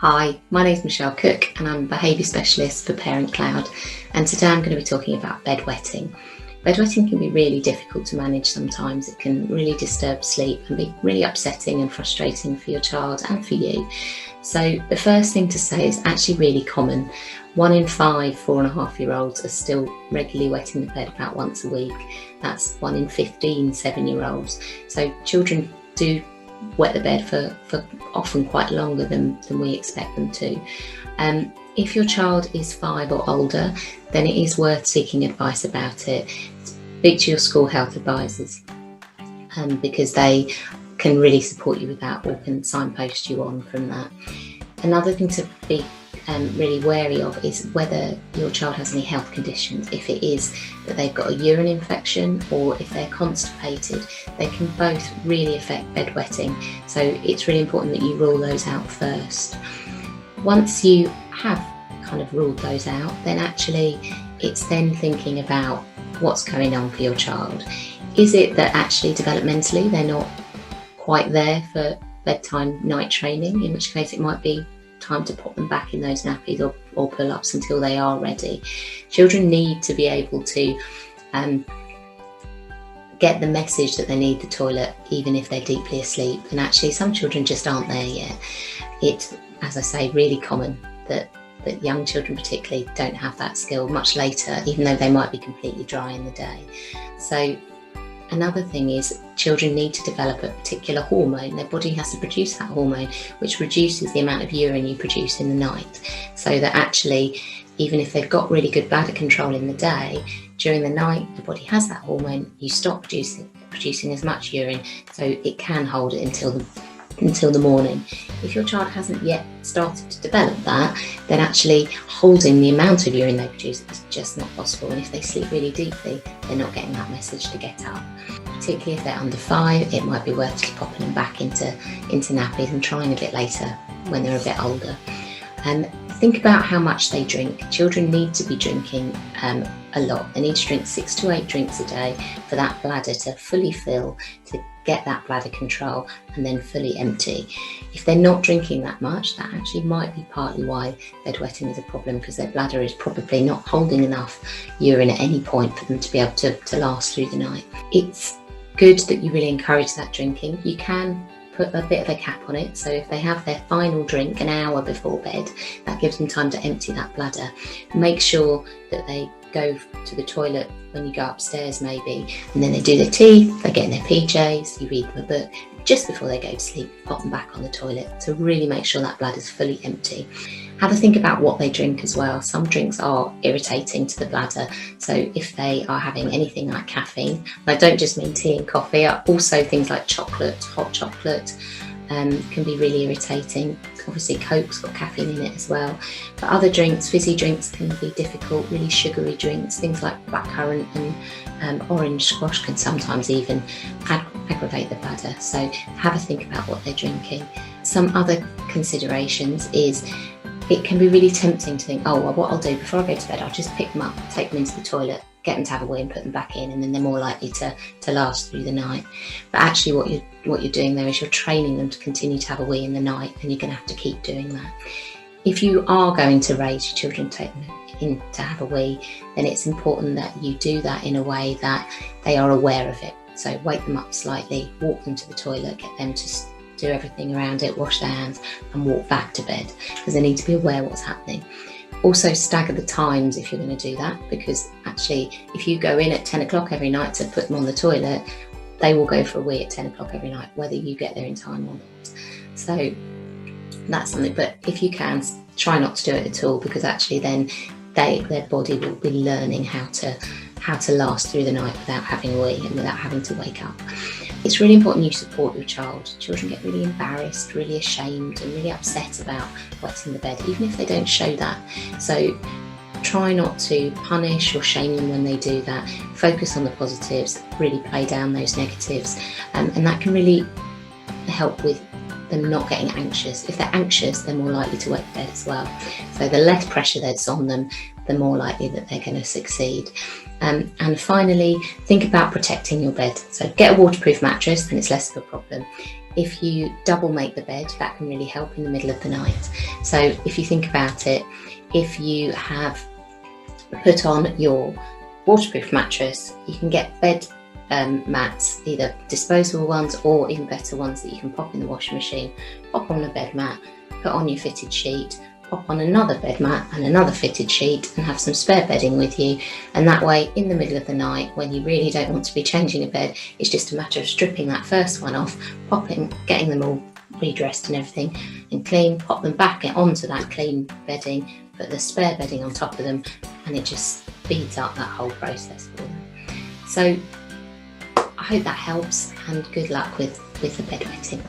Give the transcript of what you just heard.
Hi, my name is Michelle Cooke and I'm a Behaviour Specialist for Parent Cloud, and today I'm going to be talking about bedwetting. Bedwetting can be really difficult to manage sometimes. It can really disturb sleep and be really upsetting and frustrating for your child and for you. So the first thing to say is actually really common. 1 in 5 4.5-year-olds are still regularly wetting the bed about once a week. That's 1 in 15 7-year-olds. So children do wet the bed for often quite longer than we expect them to. If your child is 5 or older, then it is worth seeking advice about it. Speak to your school health advisors because they can really support you with that or can signpost you on from that. Another thing to be really wary of is whether your child has any health conditions. If it is that they've got a urine infection or if they're constipated, they can both really affect bedwetting. So it's really important that you rule those out first. Once you have kind of ruled those out, then actually it's then thinking about what's going on for your child. Is it that actually developmentally they're not quite there for bedtime night training, in which case it might be time to pop them back in those nappies or pull-ups until they are ready. Children need to be able to get the message that they need the toilet even if they're deeply asleep, and actually some children just aren't there yet. It's, as I say, really common that young children particularly don't have that skill much later, even though they might be completely dry in the day. So another thing is children need to develop a particular hormone. Their body has to produce that hormone, which reduces the amount of urine you produce in the night. So that actually, even if they've got really good bladder control in the day, during the night the body has that hormone, you stop producing as much urine, so it can hold it until the morning. If your child hasn't yet started to develop that, then actually holding the amount of urine they produce is just not possible, and if they sleep really deeply, they're not getting that message to get up. Particularly if they're under 5, it might be worth just popping them back into nappies and trying a bit later when they're a bit older. Think about how much they drink. Children need to be drinking a lot. They need to drink 6 to 8 drinks a day for that bladder to fully fill, to get that bladder control and then fully empty. If they're not drinking that much, that actually might be partly why bedwetting is a problem, because their bladder is probably not holding enough urine at any point for them to be able to last through the night. It's good that you really encourage that drinking. You can put a bit of a cap on it, so if they have their final drink an hour before bed, that gives them time to empty that bladder. Make sure that they go to the toilet when you go upstairs maybe, and then they do their teeth, they get in their PJs, you read them a book. Just before they go to sleep, pop them back on the toilet to really make sure that bladder's fully empty. Have a think about what they drink as well. Some drinks are irritating to the bladder, so if they are having anything like caffeine, and I don't just mean tea and coffee, also things like chocolate, hot chocolate, can be really irritating. Obviously Coke's got caffeine in it as well, but other drinks, fizzy drinks, can be difficult. Really sugary drinks, things like blackcurrant and orange squash can sometimes even aggravate the bladder, so have a think about what they're drinking. Some other considerations is it can be really tempting to think, oh well, what I'll do before I go to bed, I'll just pick them up, take them into the toilet, get them to have a wee and put them back in, and then they're more likely to last through the night. But actually what you're doing there is you're training them to continue to have a wee in the night, and you're going to have to keep doing that. If you are going to raise your children, take them in to have a wee, then it's important that you do that in a way that they are aware of it. So wake them up slightly, walk them to the toilet, get them to do everything around it, wash their hands and walk back to bed, because they need to be aware what's happening. Also stagger the times if you're going to do that, because actually if you go in at 10 o'clock every night to put them on the toilet, they will go for a wee at 10 o'clock every night, whether you get there in time or not. So that's something, but if you can, try not to do it at all, because actually then their body will be learning how to last through the night without having a wee and without having to wake up. It's really important you support your child. Children get really embarrassed, really ashamed and really upset about wetting the bed, even if they don't show that. So try not to punish or shame them when they do that. Focus on the positives, really play down those negatives, and that can really help with them not getting anxious. If they're anxious, they're more likely to wet the bed as well. So the less pressure that's on them, the more likely that they're going to succeed. And finally, think about protecting your bed. So get a waterproof mattress and it's less of a problem. If you double make the bed, that can really help in the middle of the night. So if you think about it, if you have put on your waterproof mattress, you can get bed mats, either disposable ones or even better ones that you can pop in the washing machine. Pop on a bed mat, put on your fitted sheet, pop on another bed mat and another fitted sheet, and have some spare bedding with you. And that way, in the middle of the night, when you really don't want to be changing a bed, it's just a matter of stripping that first one off, popping, getting them all redressed and everything and clean, pop them back onto that clean bedding, put the spare bedding on top of them, and it just speeds up that whole process for them. So I hope that helps, and good luck with the bedwetting.